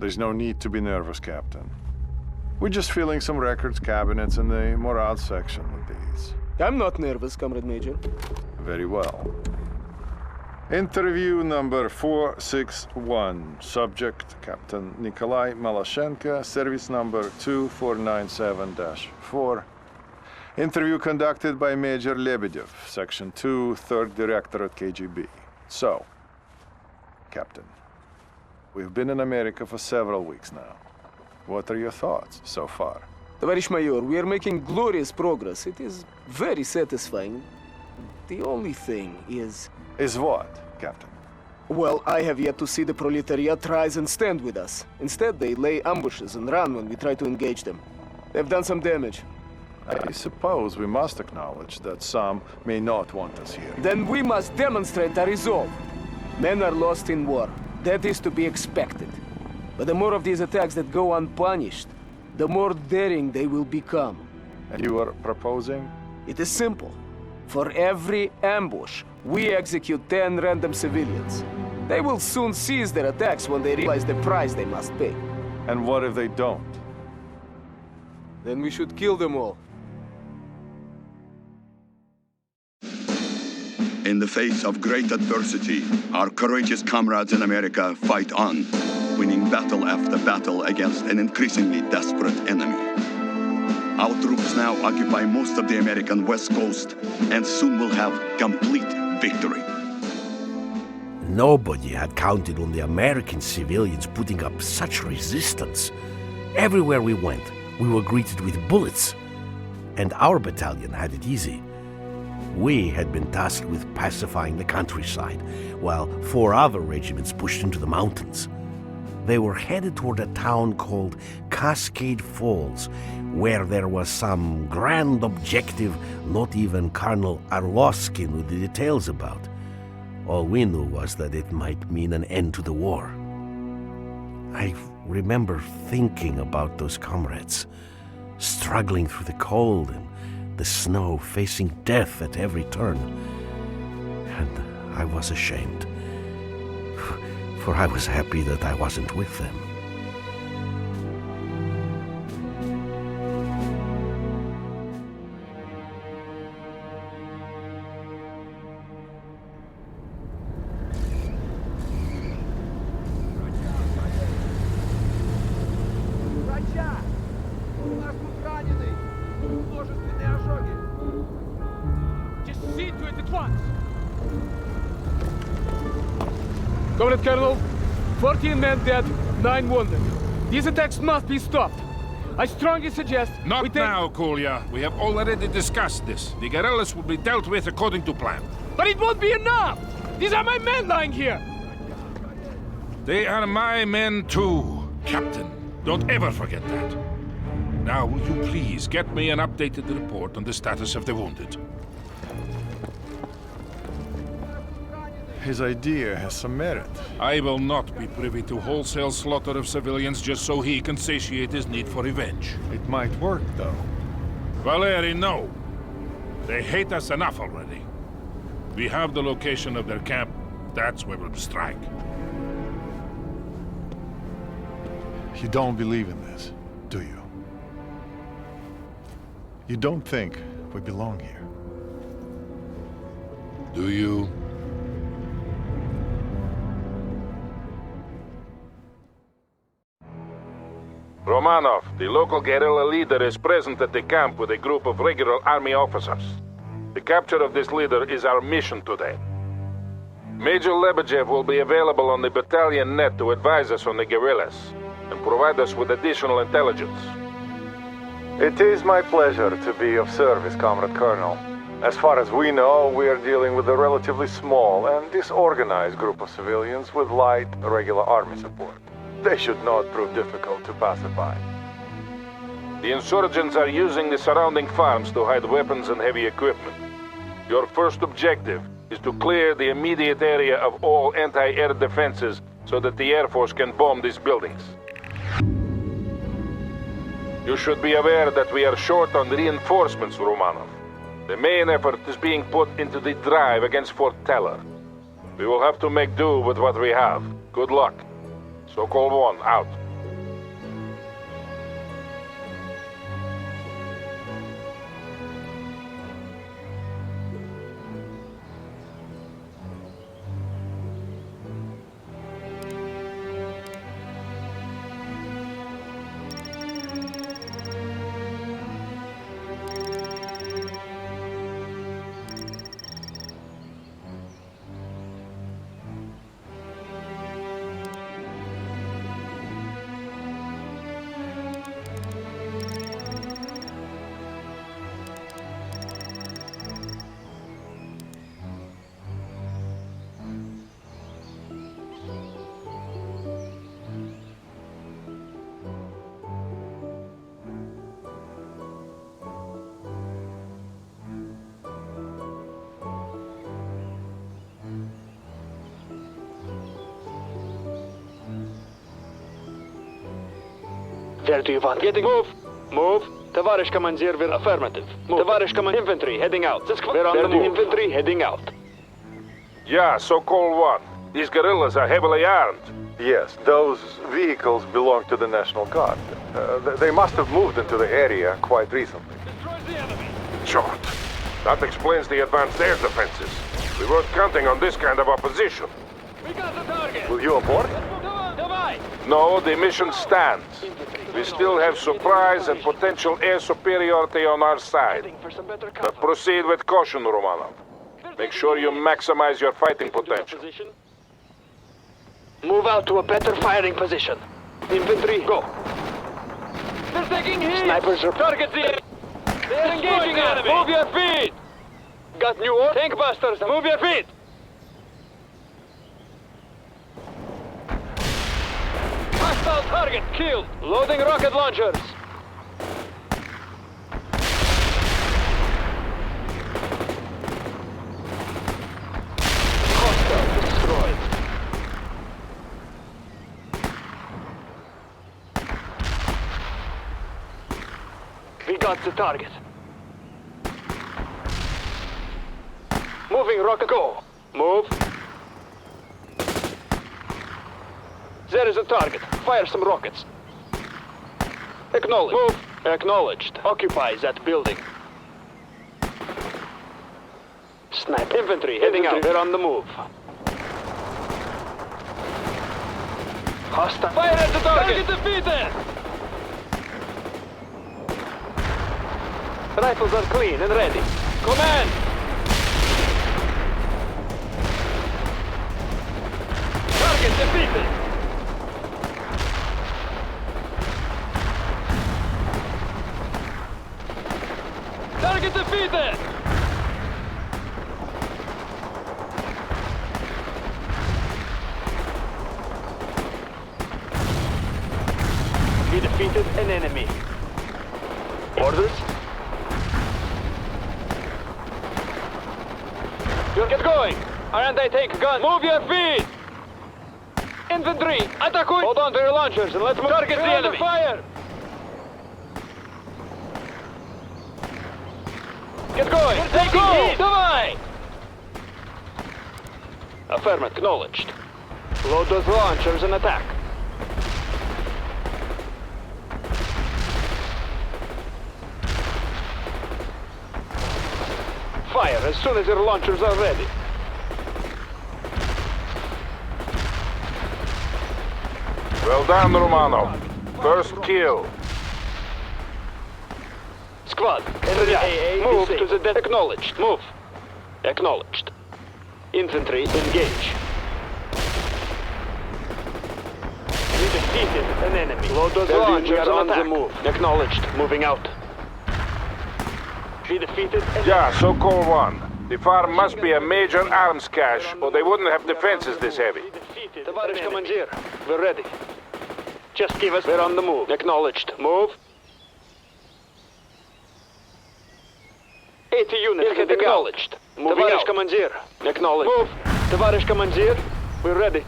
There's no need to be nervous, Captain. We're just filling some records cabinets in the morale section with these. I'm not nervous, Comrade Major. Very well. Interview number 461. Subject, Captain Nikolai Malashenko, service number 2497-4. Interview conducted by Major Lebedev, Section 2, 3rd Directorate KGB. So, Captain, we've been in America for several weeks now. What are your thoughts so far? Товарищ майор, we are making glorious progress. It is very satisfying. The only thing is... Is what, Captain? Well, I have yet to see the proletariat rise and stand with us. Instead, they lay ambushes and run when we try to engage them. They've done some damage. I suppose we must acknowledge that some may not want us here. Then we must demonstrate our resolve. Men are lost in war. That is to be expected. But the more of these attacks that go unpunished, the more daring they will become. And you are proposing? It is simple. For every ambush, we execute 10 random civilians. They will soon cease their attacks when they realize the price they must pay. And what if they don't? Then we should kill them all. In the face of great adversity, our courageous comrades in America fight on, winning battle after battle against an increasingly desperate enemy. Our troops now occupy most of the American West Coast and soon will have complete victory. Nobody had counted on the American civilians putting up such resistance. Everywhere we went, we were greeted with bullets. And our battalion had it easy. We had been tasked with pacifying the countryside, while 4 other regiments pushed into the mountains. They were headed toward a town called Cascade Falls, where there was some grand objective not even Colonel Arlovsky knew the details about. All we knew was that it might mean an end to the war. I remember thinking about those comrades, struggling through the cold and the snow, facing death at every turn. And I was ashamed, for I was happy that I wasn't with them. Comrade Colonel, 14 men dead, 9 wounded. These attacks must be stopped. I strongly suggest Not now, Kolya. We have already discussed this. The guerrillas will be dealt with according to plan. But it won't be enough! These are my men lying here! They are my men too, Captain. Don't ever forget that. Now, will you please get me an updated report on the status of the wounded? His idea has some merit. I will not be privy to wholesale slaughter of civilians just so he can satiate his need for revenge. It might work, though. Valeri, no. They hate us enough already. We have the location of their camp. That's where we'll strike. You don't believe in this, do you? You don't think we belong here? Do you? Romanov, the local guerrilla leader, is present at the camp with a group of regular army officers. The capture of this leader is our mission today. Major Lebedev will be available on the battalion net to advise us on the guerrillas and provide us with additional intelligence. It is my pleasure to be of service, Comrade Colonel. As far as we know, we are dealing with a relatively small and disorganized group of civilians with light, regular army support. They should not prove difficult to pacify. The insurgents are using the surrounding farms to hide weapons and heavy equipment. Your first objective is to clear the immediate area of all anti-air defenses so that the Air Force can bomb these buildings. You should be aware that we are short on reinforcements, Romanov. The main effort is being put into the drive against Fort Teller. We will have to make do with what we have. Good luck. Sokol 1, out. Where do you want? Getting move. Move. Товарищ командир, we're affirmative. Move. Товарищ командир, infantry heading out. We're on the move. Infantry heading out. Yeah, so-called what? These guerrillas are heavily armed. Yes, those vehicles belong to the National Guard. They must have moved into the area quite recently. Short. That explains the advanced air defenses. We weren't counting on this kind of opposition. We got the target. Will you abort? Давай. No, the mission stands. We still have surprise and potential air superiority on our side. For some better But proceed with caution, Romanov. Make sure you maximize your fighting potential. Move out to a better firing position. Infantry, go. They're taking hits. Snipers are targets the. They're engaging enemy. Move your feet. Got new order. Tank busters. Move your feet. Hostile target killed. Loading rocket launchers. Hostile destroyed. We got the target. Moving rocket, go. Move. There is a target. Fire some rockets. Acknowledge. Move. Acknowledged. Occupy that building. Snipe. Infantry heading out. They're on the move. Hostile. Fire at the target. Target defeated. Rifles are clean and ready. Command. Target defeated. Target defeated! We defeated an enemy. Orders? You'll get going! Our anti-tank gun! Move your feet! Infantry! Attack! Hold on to your launchers and let's move. Target the enemy! Fire! Get going! We're taking heat! Давай! Affirmative. Acknowledged. Load those launchers and attack. Fire as soon as your launchers are ready. Well done, Romanov. First kill. Squad, move to the dead. Acknowledged. Move. Acknowledged. Infantry, engage. We defeated an enemy. Load those launchers on the move. Acknowledged. Moving out. We defeated an Yeah, so-called one. The farm must be a major arms cache, or they wouldn't have defenses this heavy. Товарищ командир, we're ready. Just give us. We're on the move. Acknowledged. Move. 80 units. Acknowledged. Moving out. Товарищ командир. Acknowledged. Move. Товарищ командир, we're ready.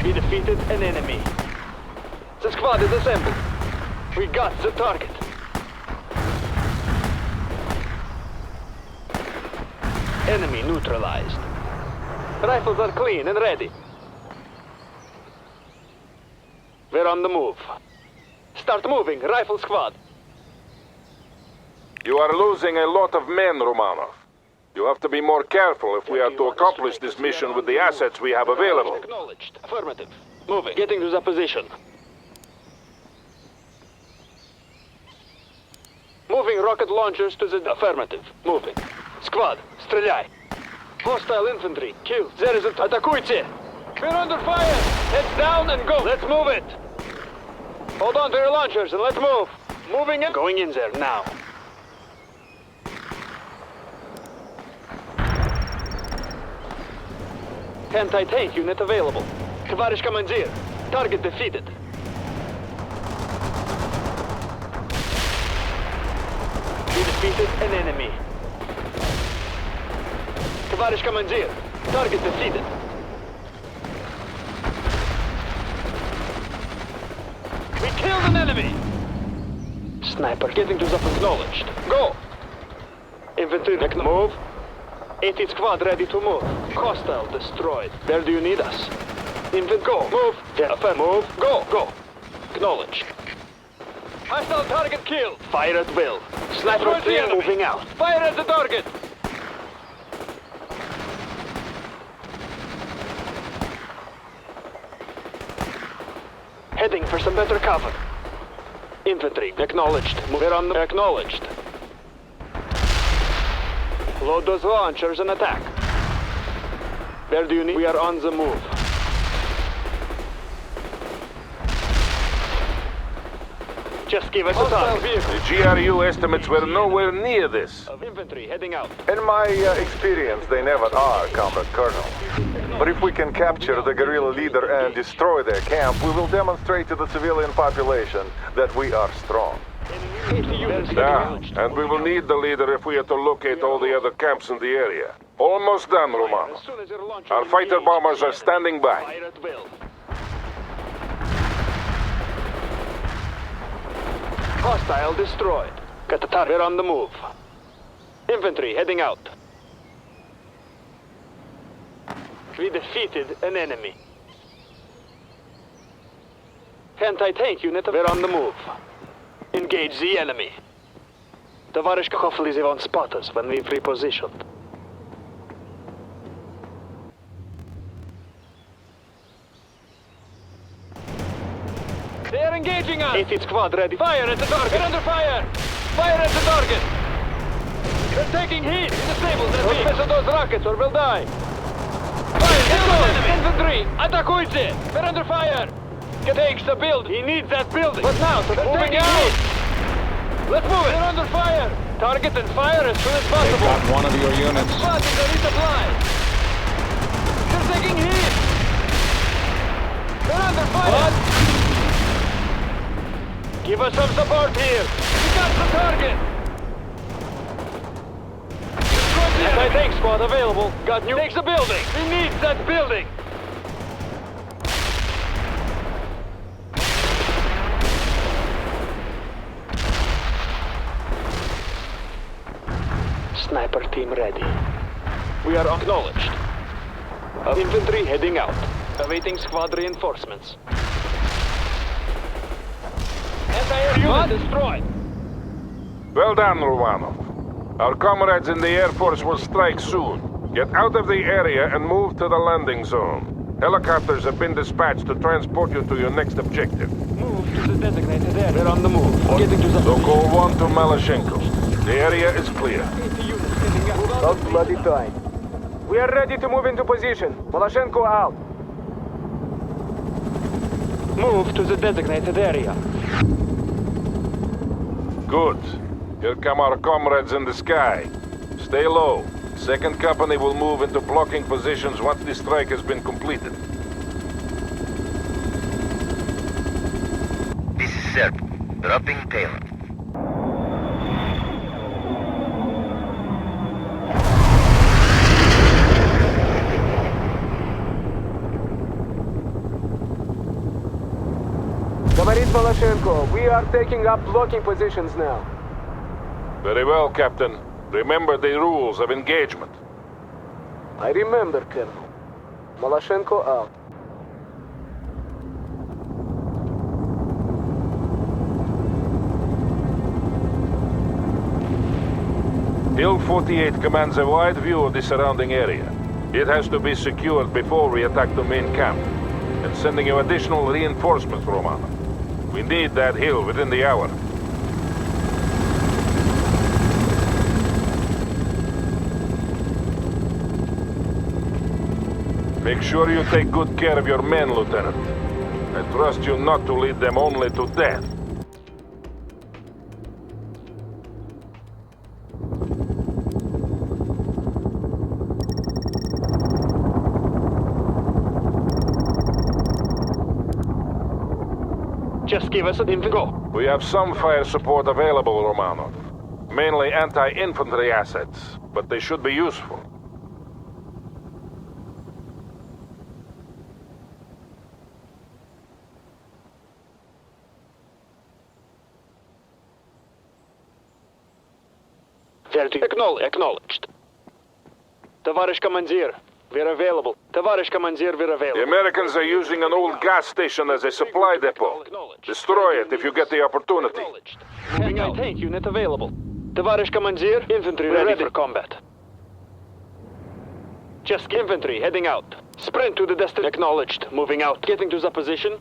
We defeated an enemy. The squad is assembled. We got the target. Enemy neutralized. Rifles are clean and ready. We're on the move. Start moving, rifle squad. You are losing a lot of men, Romanov. You have to be more careful if we are to accomplish this mission with the assets we have available. Acknowledged. Affirmative. Moving. Getting to the position. Moving rocket launchers to the affirmative. Moving. Squad, стреляй. Hostile infantry, kill. There is a атакуйте. We're under fire. Heads down and go. Let's move it. Hold on to your launchers and let's move. Moving in. Going in there now. Anti-tank unit available. Товарищ командир. Target defeated. We defeated an enemy. Товарищ командир. Target defeated. an enemy! Sniper getting to the acknowledged. Go! Infantry move. 80 squad ready to move. Hostile destroyed. Where do you need us? Infant go. Move. Defend. Move. Go. Go. Acknowledge. Hostile target killed. Fire at will. Sniper team moving out. Fire at the target. Heading for some better cover. Infantry acknowledged. We're on the acknowledged. Load those launchers and attack. Where do you need? We are on the move. Just give us a target. The GRU estimates were nowhere near this. Of infantry heading out. In my experience, they never are, Comrade Colonel. But if we can capture the guerrilla leader and destroy their camp, we will demonstrate to the civilian population that we are strong. Yeah, and we will need the leader if we are to locate all the other camps in the area. Almost done, Romano. Our fighter bombers are standing by. Fire at will. Hostile destroyed. Got the target on the move. Infantry heading out. We defeated an enemy. Anti-tank unit, we're on the move. Engage the enemy. Товарищ, hopefully they won't spot us when we've repositioned. They're engaging us! 80 squad ready. Fire at the target! We're under fire! Fire at the target! They're taking heat! Disable that beam! Don't mess with those rockets or we'll die! Fire! Get going! Infantry! Атакуйте! We're under fire! Takes the building! He needs that building! What now? They're moving out! Let's move it! They're under fire! Target and fire as soon as possible! They got one of your units. Spotting the resupply! They're taking heat! They're under fire! What? Give us some support here! We got the target! Anti-tank squad available. Got new. Takes the building! We need that building! Sniper team ready. We are acknowledged. Infantry heading out. Awaiting squad reinforcements. Anti-air unit destroyed. Well done, Romanov. Our comrades in the Air Force will strike soon. Get out of the area and move to the landing zone. Helicopters have been dispatched to transport you to your next objective. Move to the designated area. We're on the move. Getting to the... So call 1 to Malashenko. The area is clear. About bloody time. We are ready to move into position. Malashenko out. Move to the designated area. Good. Here come our comrades in the sky. Stay low. Second company will move into blocking positions once the strike has been completed. This is Serb. Dropping payload. Говорит Malashenko, we are taking up blocking positions now. Very well, Captain. Remember the rules of engagement. I remember, Colonel. Malashenko out. Hill 48 commands a wide view of the surrounding area. It has to be secured before we attack the main camp. And sending you additional reinforcements, Romano. We need that hill within the hour. Make sure you take good care of your men, Lieutenant. I trust you not to lead them only to death. Just give us an info. We have some fire support available, Romanov. Mainly anti-infantry assets, but they should be useful. Acknowledged. Товарищ командир, we're available. Товарищ командир, we're The available. Americans are using an old gas station as a supply depot. Destroy it if you get the opportunity. Acknowledged. Anti-tank unit available. Товарищ командир, infantry ready for combat. Just infantry heading out. Sprint to the destination. Acknowledged. Moving out. Getting to the position.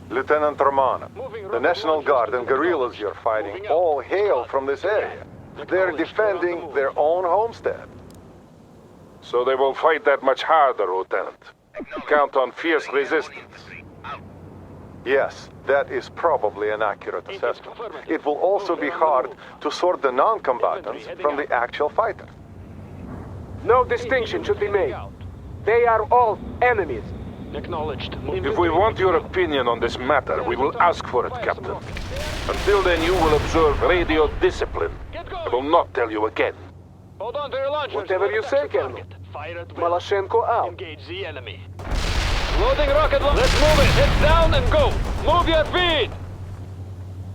Lieutenant Romanov, the National Guard and guerrillas you're fighting all hail from this area. They're defending their own homestead. So they will fight that much harder, Lieutenant. Count on fierce resistance. Yes, that is probably an accurate assessment. It will also be hard to sort the non-combatants from the actual fighters. No distinction should be made. They are all enemies. Acknowledged. If we want your opinion on this matter, we will ask for it, Captain. Until then, you will observe radio discipline. I will not tell you again. Hold on to your launchers. Whatever you say, Colonel. Fire at will. Malashenko out. Engage the enemy. Loading rocket launcher. Let's move it. Head down and go. Move your feet.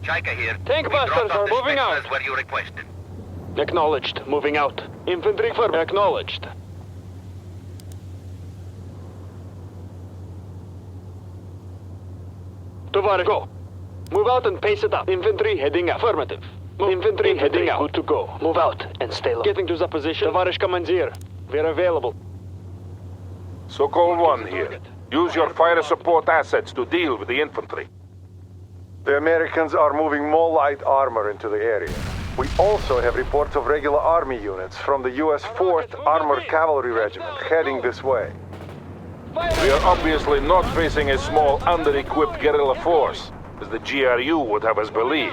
Chaika here. Tank We busters dropped off are the moving out. specials where you requested. Acknowledged. Moving out. Infantry firm. Acknowledged. Tovar, go. Move out and pace it up. Infantry heading out. Affirmative. Infantry heading out. Good to go. Move out and stay low. Getting to the position. Товарищ командир, we're available. Sokol 1 here. Use your fire support assets to deal with the infantry. The Americans are moving more light armor into the area. We also have reports of regular army units from the U.S. 4th Armored Cavalry Regiment heading this way. We are obviously not facing a small, under-equipped guerrilla force, as the GRU would have us believe.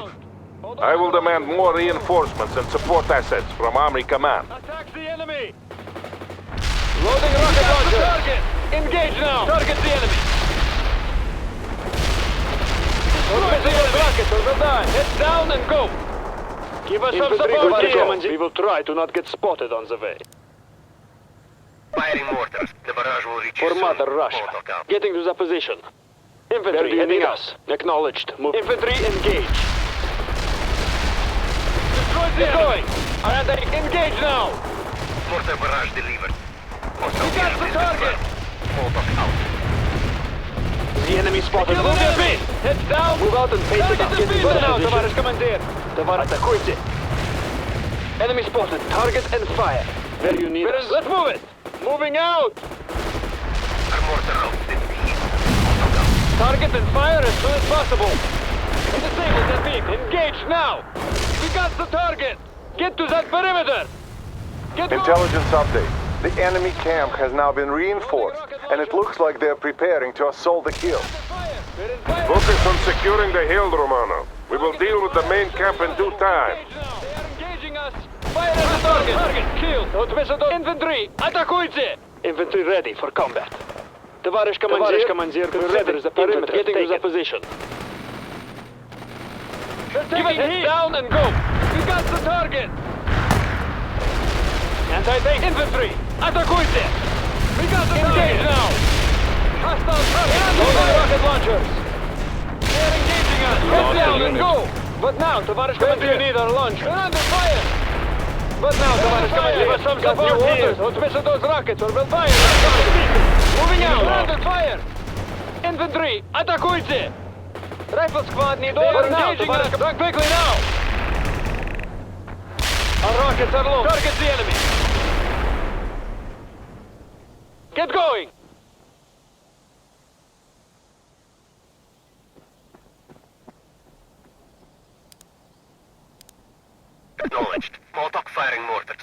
I will demand more reinforcements and support assets from Army Command. Attack the enemy! Loading rocket launcher! Target! Engage now! Target the enemy! Destroy those rockets or we'll die! Head down and go! Give us some support here! We will try to not get spotted on the way. Firing mortars. The barrage will reach you For soon. Mother Russia. Look out. Getting to the position. Infantry heading us. Acknowledged. Move. Infantry engage. Destroy the going! And engage now! Mortar barrage delivered. We got the target! Hold us out. The enemy spotted. Move your feet! Heads down! Move out and face it up. Get good now, товарищ командир! Атакуйте! Enemy spotted. Target and fire. Where you need us. Let's move it! Moving out! Our mortar rounds didn't hit. Look out. Target and fire as soon as possible. Disable that beam. Engage now! We got the target! Get to that perimeter! Get going. Intelligence update. The enemy camp has now been reinforced, and it looks like they're preparing to assault the hill. We're in fire. Focus on securing the hill, Romano. We will deal with the main camp in due time. They are engaging us! Fire at the target! Target killed! Infantry! Атакуйте! Infantry ready for combat. Товарищ командир, we're ready to the perimeter. Getting to the position. Give it head down and go! We got the target! Anti-tank infantry! Атакуйте! We got the target! Engage now! Hostile target! Loading rocket launchers! They're engaging us! Head down and go! But now, товарищ командир, we need our launch. We're under fire! But now, товарищ командир, give us some support here! Отвеса those rockets or we'll fire! Moving out! We're under fire! Infantry! Атакуйте! Rifle squad need over now! Товарищ командир, quickly now! Our rockets are low! Target the enemy! Get going! Acknowledged. Molotov firing mortars.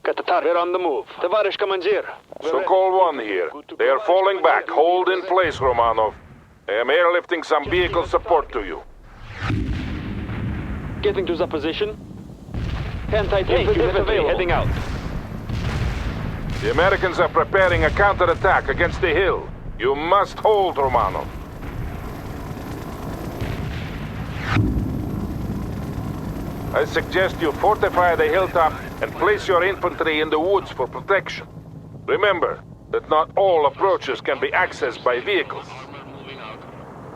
Got the target. We're on the move. Товарищ командир. Sokol 1 here. They are falling back. Hold in place, Romanov. I am airlifting some vehicle support to you. Getting to the position. Anti-tank infantry heading out. The Americans are preparing a counterattack against the hill. You must hold, Romanov. I suggest you fortify the hilltop and place your infantry in the woods for protection. Remember that not all approaches can be accessed by vehicles.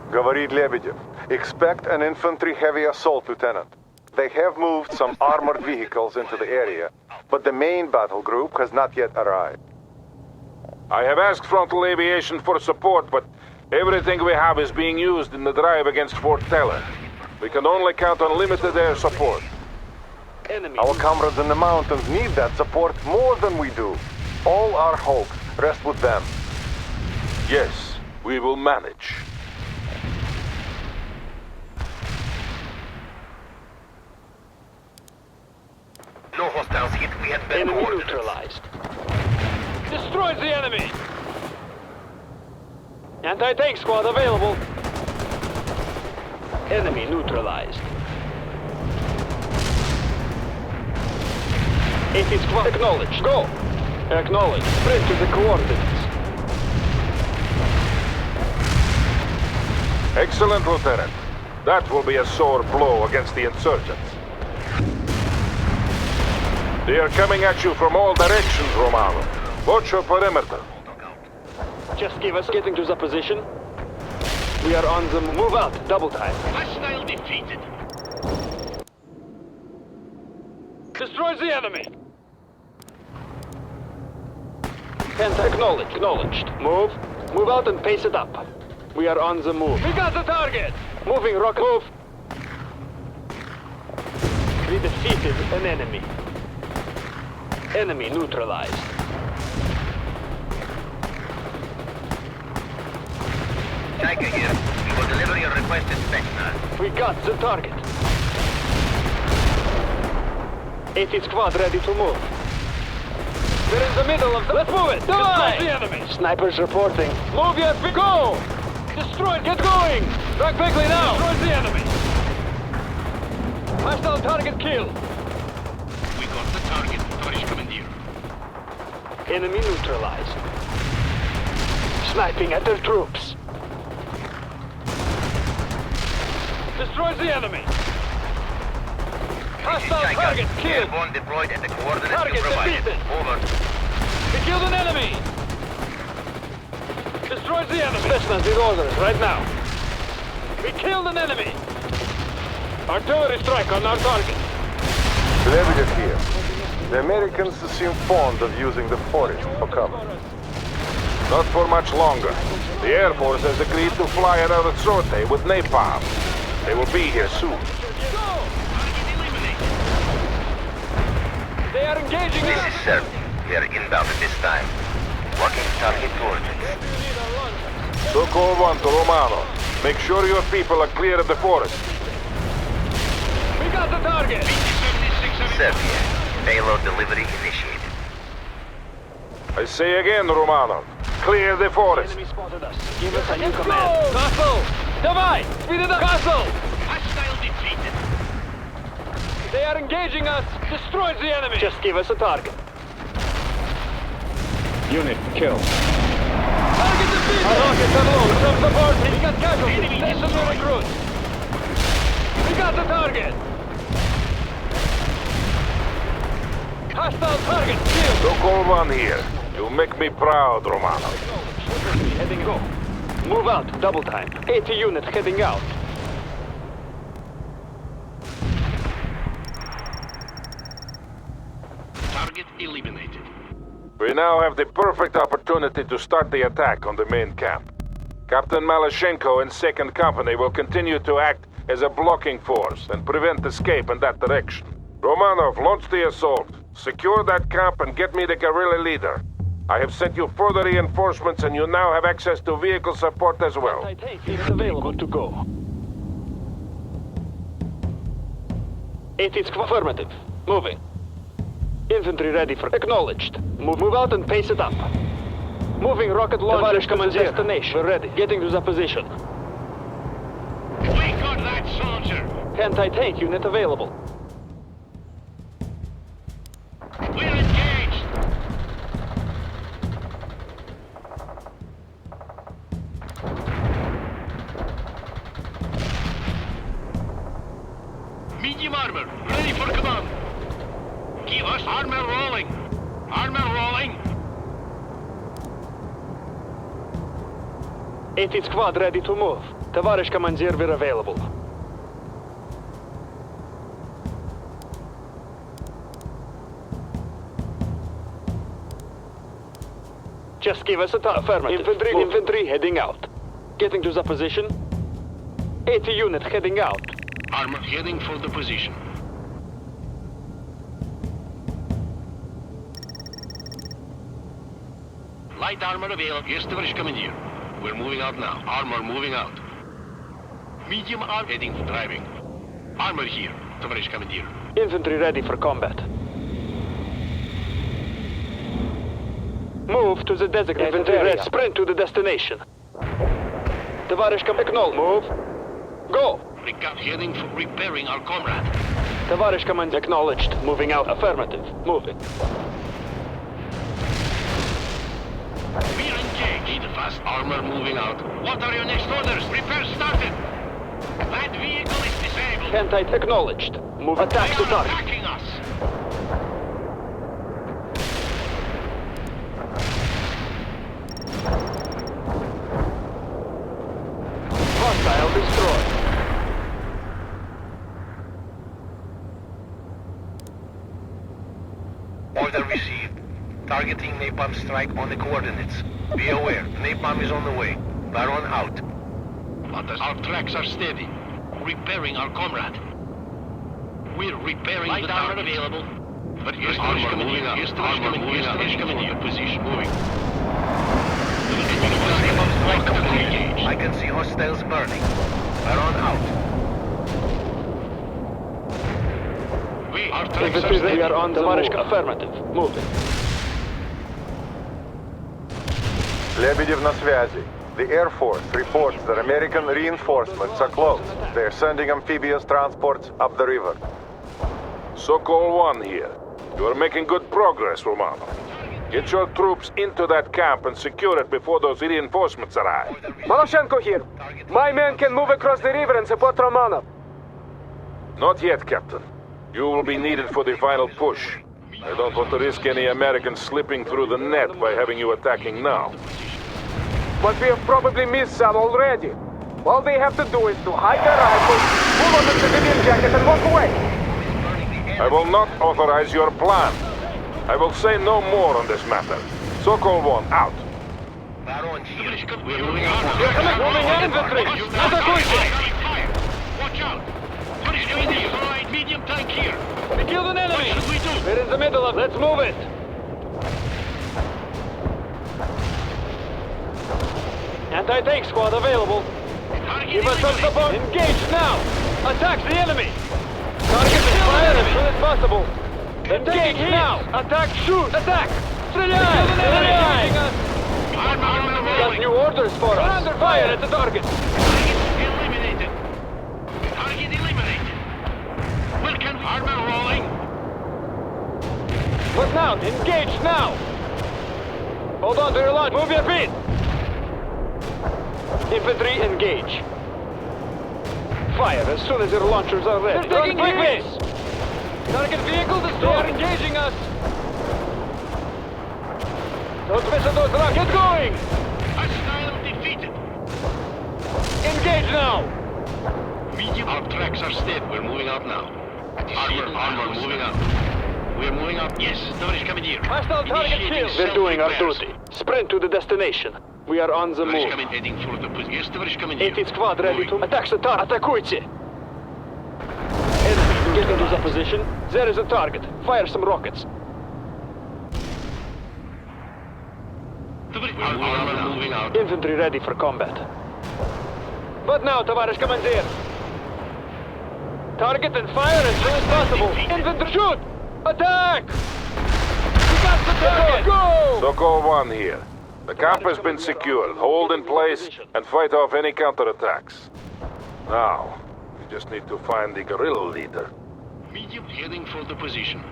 Говорит Лебедев. Expect an infantry heavy assault, Lieutenant. They have moved some armored vehicles into the area, but the main battle group has not yet arrived. I have asked Frontal Aviation for support, but everything we have is being used in the drive against Fort Teller. We can only count on limited air support. Enemy. Our comrades in the mountains need that support more than we do. All our hopes rest with them. Yes, we will manage. No hostiles hit. We have been Enemy coordinates. neutralized. Destroys the enemy! Anti-tank squad available. Enemy neutralized. 80 squad acknowledged. Go! Acknowledged. Sprint to the coordinates. Excellent, Lieutenant. That will be a sore blow against the insurgents. They are coming at you from all directions, Romano. Watch your perimeter. Just give us getting to the position. We are on the move out. Double time. Hostile defeated. Destroys the enemy. Acknowledged. Acknowledged. Move. Move out and pace it up. We are on the move. We got the target. Moving rocket. Move. We defeated an enemy. Enemy neutralized. Tiger here. We will deliver your requested spec now. We got the target. 80 squad ready to move. We're in the middle of the... Let's move it! Destroy the enemy! Snipers reporting. Move yet, we go! Destroy, get going! Back quickly now! Destroy the enemy! Hostile target killed. We got the target, Tarish Commandeer. Enemy neutralized. Sniping at their troops. Destroys the enemy. Hostile target killed. Airborne deployed at the coordinates Target you provided. defeated. Over. We killed an enemy. Destroys the enemy. Cessnas with orders right now. We killed an enemy. Artillery strike on our target. Lebedev here. The Americans seem fond of using the forest for cover. Not for much longer. The Air Force has agreed to fly another sortie with napalm. They will be here soon. They are engaging This us. is Serb. We are inbound at this time. Walking target coordinates. Soko 1 to Romano. Make sure your people are clear of the forest. We got the target. Serbia. Payload delivery initiated. I say again, Romano. Clear the forest. Enemy spotted us. Give us a new command. Castle! Давай! Speed it up! Castle! Hostile defeated. They are engaging us. Destroys the enemy. Just give us a target. Unit killed. Target defeated! Our rockets are low. Some support. We got casualties. Send some new recruits. We got the target. Hostile target killed. Soko 1 here. You make me proud, Romano. Heading go. Move out. Double time. 80 units heading out. Target eliminated. We now have the perfect opportunity to start the attack on the main camp. Captain Malashenko and 2nd Company will continue to act as a blocking force and prevent escape in that direction. Romanov, launch the assault. Secure that camp and get me the guerrilla leader. I have sent you further reinforcements and you now have access to vehicle support as well. Anti-tank is available to go. 80 affirmative. Moving. Infantry ready for... Acknowledged. Move out and pace it up. Moving rocket launcher to the destination. We're ready. Getting to the position. We got that soldier. Anti-tank unit available. We're engaged. Medium armor, ready for command. Give us armor rolling. Armor rolling. 80 squad ready to move. Товарищ командир, we're available. Just give us a affirmative. Infantry heading out. Getting to the position. 80 unit heading out. Armor heading for the position. Light armor available. Yes, товарищ командир. We're moving out now. Armor moving out. Medium armor heading for driving. Armor here, товарищ командир. Infantry ready for combat. Move to the designated area. Sprint to the destination. Товарищ acknowledge. Move. Go. Heading for repairing our comrade. Товарищ command acknowledged. Moving out. Affirmative. Moving. We're engaged. Need fast armor moving out. What are your next orders? Repair started. That vehicle is disabled. Kentite acknowledged. Move attack They to are target. attacking us. Hostile destroyed. Order received. Targeting napalm strike on the coordinates. Be aware, napalm is on the way. Baron out. Our tracks are steady. Repairing our comrade. We're repairing the armor available. But here's armor moving out. Here's coming position moving. Napalm strike complete. I can see hostiles burning. Baron out. Our tracks are We steady. are on the move. Affirmative. Moving. Lebedev на связи. The Air Force reports that American reinforcements are close. They're sending amphibious transports up the river. Sokol 1 here. You are making good progress, Romano. Get your troops into that camp and secure it before those reinforcements arrive. Maloshenko here. My men can move across the river and support Romanov. Not yet, Captain. You will be needed for the final push. I don't want to risk any Americans slipping through the net by having you attacking now. But we have probably missed some already. All they have to do is to hide their rifles, pull on the civilian jacket and walk away. I will not authorize your plan. I will say no more on this matter. Sokol 1 out. Baron here. We're moving out. Moving infantry. Атакуйте! Watch out! What is doing this? All right, medium tank here. We killed an enemy. What should we do? We're in the middle of. Let's move it. Anti-tank squad available. Give us some support. Engage now. Attack the enemy. Target is fire as soon as possible. Engage now. Attack. Shoot. Attack. Стреляй. Стреляй. Got new orders for us. Under fire at the target. Target eliminated. Target eliminated. Where can we? Armor rolling. What now? Engage now. Hold on to your launch. Move your feet. Infantry engage. Fire as soon as your launchers are ready. They're taking hits. Target vehicle destroyed. They are engaging us. Don't miss those rockets. Get going. Hostile defeated. Engage now. Medium. Our tracks are steady. We're moving out now. Armor moving out. We're moving out. Yes, товарищ командир. Hostile target Initiating killed. We're doing our self-repairs. duty. Sprint to the destination. We are on the Товарищ move. командир, heading for the position. Yes, товарищ командир. 80 squad ready to Moving. attack the target. Атакуйте. Enemy, get into the position. There is a target. Fire some rockets. Armor moving out. Infantry ready for combat. But now, товарищ командир. Target and fire as soon as possible. Infantry shoot! Attack! We got the target! Go! Sokol 1 here. The camp has been secured. Hold in place and fight off any counterattacks. Now, we just need to find the guerrilla leader. Medium heading for the position.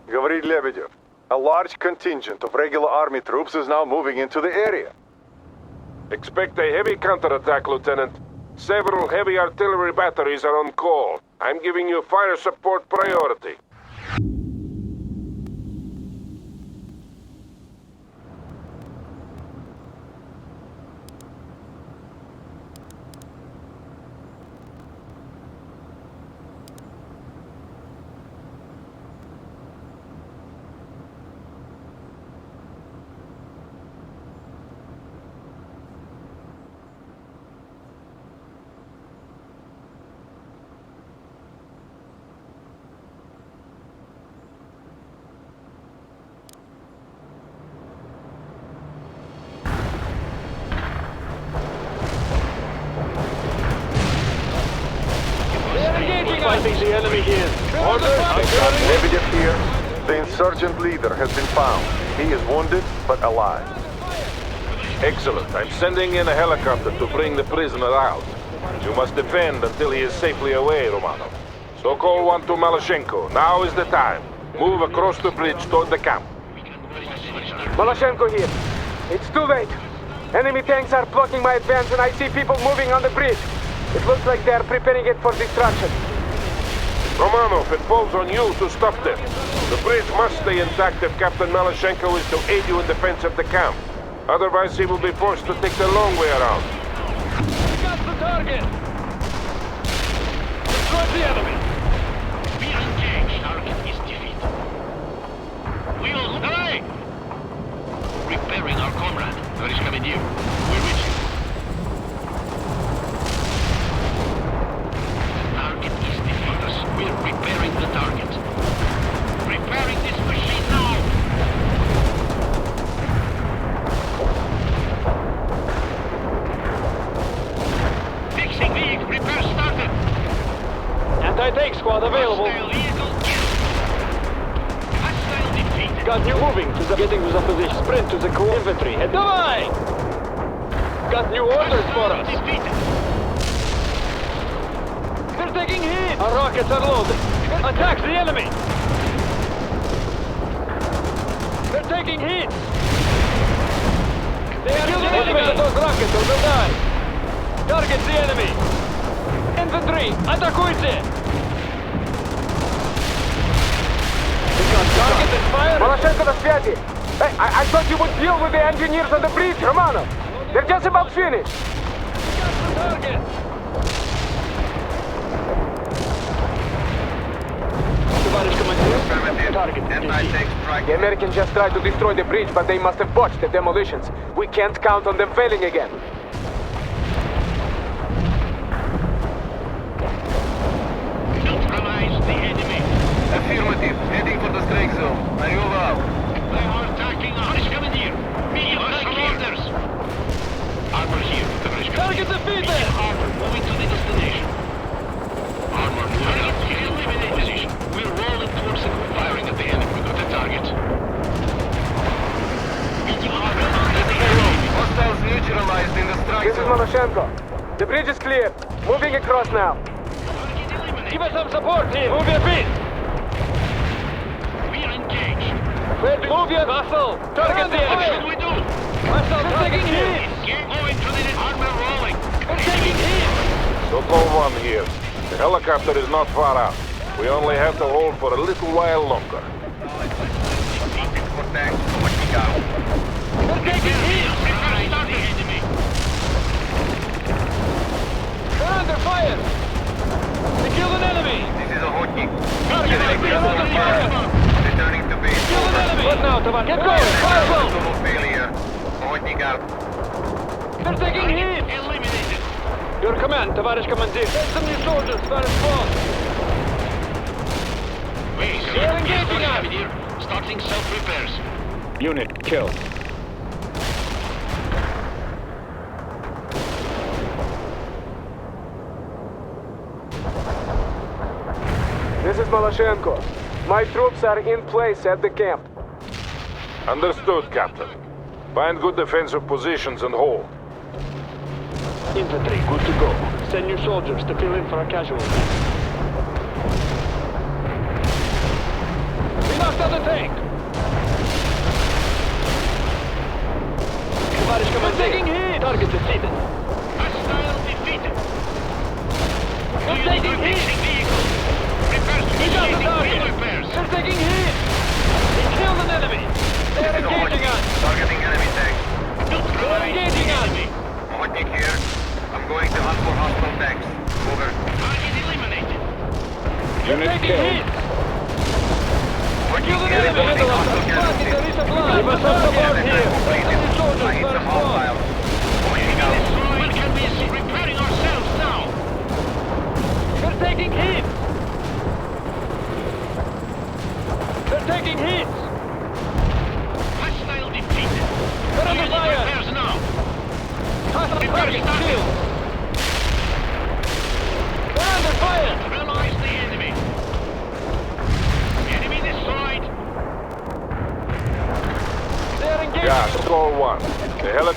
Говорит Lebedev. A large contingent of regular army troops is now moving into the area. Expect a heavy counterattack, Lieutenant. Several heavy artillery batteries are on call. I'm giving you fire support priority. fighting the enemy here. Orders? I've got Lebedev here. The insurgent leader has been found. He is wounded, but alive. Excellent. I'm sending in a helicopter to bring the prisoner out. You must defend until he is safely away, Romanov. Sokol 1 to Maloshenko. Now is the time. Move across the bridge toward the camp. Maloshenko here. It's too late. Enemy tanks are blocking my advance and I see people moving on the bridge. It looks like they are preparing it for destruction. Romanov, it falls on you to stop them. The bridge must stay intact if Captain Maloshenko is to aid you in defense of the camp. Otherwise, he will be forced to take the long way around. Got the target! Destroy the enemy! We are engaged. Target is defeated. We will... Hey! Repairing our comrade. Where is Commandeer? We're with you. The target is defeated. We're repairing the target. Repairing this machine now! Fixing vehicle. Repair started. Anti-tank squad available. Hostile vehicle killed. Hostile defeated. Got you moving to the getting to the position. Sprint to the core infantry. Head Давай! Got new orders for us. Defeated. They're taking hit. Our rockets are loaded. Attack the enemy. They're taking hit. They are killing the enemy. Those rockets or they'll die. Target the enemy. Infantry, атакуйте! Target is fired. Maloshenko на связи. Hey, I thought you would deal with the engineers on the bridge, Romanov. They're just about finished. Target. Товарищ командир, target. Anti-tank strike. The Americans just tried to destroy the bridge, but they must have botched the demolitions. We can't count on them failing again. Neutralize the enemy. Affirmative. Heading for the strike zone. Are you out? They are attacking us. Tоварищ командир, medium orders. Armor here, Tоварищ Target командир. defeated. Armor moving to the destination. Armor moving to the eliminate position. We're rolling towards the firing at the enemy. We got the target. Medium armor on the enemy. Hostiles neutralized in the strike This is zone. Maloshenko. The bridge is clear. Moving across now. Target eliminated. Give us some support here. Move your feet. We are engaged. Move your muscle. Target the What enemy. should we do? Muscle taking hit. Going to the armor rolling. We're taking hit. Sokol 1 here. The helicopter is not far out. We only have to hold for a little while longer. For tanks. Watching out. We're taking hit. Neutralize the enemy. We're under fire. We killed an enemy. This is a Hotnik. Target is under fire. Returning to base. Kill an enemy. What now, Tavan? Get going. Fire well. Total failure. Hotnik out. They're taking hit. Eliminated. Your command, Tavarish Commander. Send some new soldiers. Fire small. They're engaging us. Starting self-repairs. Unit killed. This is Maloshenko. My troops are in place at the camp. Understood, Captain. Find good defensive positions and hold. Infantry, good to go. Send new soldiers to fill in for our casualties. We knocked out the tank. Tavarish Commander. Taking hit. Target defeated. Hostile defeated. We're taking hit. Vehicle. Repairs. We got the Initiating target. repairs. They're taking hit. We killed an enemy. They're This is a engaging Hotnik. us. Targeting enemy tanks. They're Neutralize the engaging us. enemy. Hotnik here. I'm going to hunt for hostile tanks. Over. Target eliminated. They're taking hit. Kill an enemy. Reporting hostile casualties. Give us some support here. Completed. Send new soldiers. I need Fire some small. hostiles. Pointing out. When can we see repairing ourselves now? They're taking hit. They're taking hits. Hostile defeated. They're under Unit fire. repairs now. Hostile Repairs target started. killed. They're under fire. Neutralize the enemy.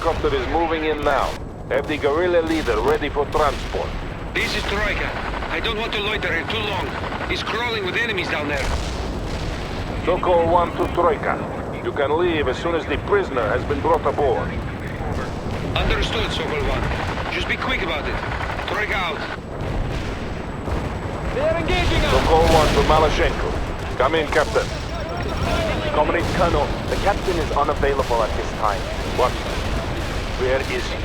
helicopter is moving in now. Have the guerrilla leader ready for transport. This is Troika. I don't want to loiter here too long. He's crawling with enemies down there. Sokol 1 to Troika. You can leave as soon as the prisoner has been brought aboard. Understood, Sokol 1. Just be quick about it. Troika out. They're engaging us! Sokol 1 to Malashenko. Come in, Captain. Comrade Colonel, the captain is unavailable at this time. What? Where is he?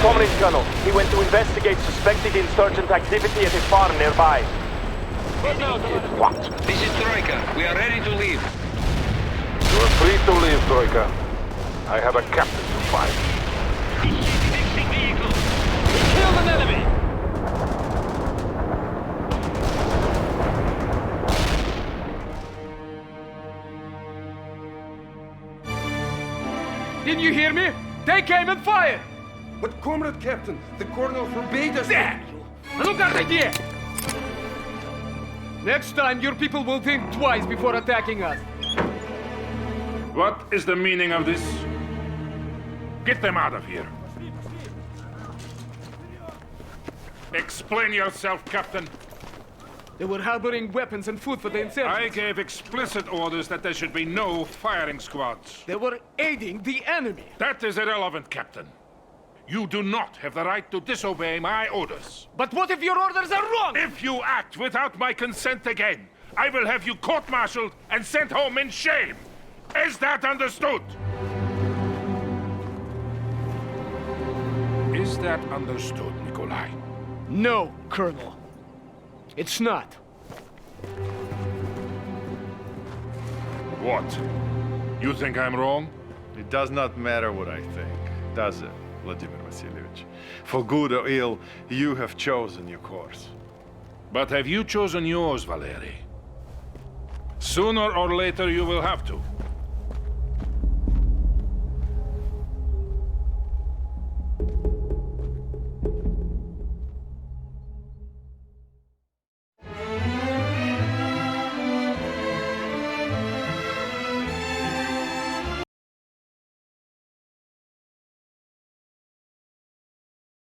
Comrade Colonel, he went to investigate suspected insurgent activity at a farm nearby. What? This is Troika. We are ready to leave. You are free to leave, Troika. I have a captain to find. We killed an enemy! Didn't you hear me? They came and fired! But Comrade Captain, the Colonel forbade us. Damn you! Look at the idea! Next time, your people will think twice before attacking us. What is the meaning of this? Get them out of here. Explain yourself, Captain. They were harboring weapons and food for the insurgents. I gave explicit orders that there should be no firing squads. They were aiding the enemy. That is irrelevant, Captain. You do not have the right to disobey my orders. But what if your orders are wrong? If you act without my consent again, I will have you court-martialed and sent home in shame. Is that understood? Is that understood, Nikolai? No, Colonel. It's not. What? You think I'm wrong? It does not matter what I think, does it, Vladimir Vasilievich? For good or ill, you have chosen your course. But have you chosen yours, Valery? Sooner or later you will have to.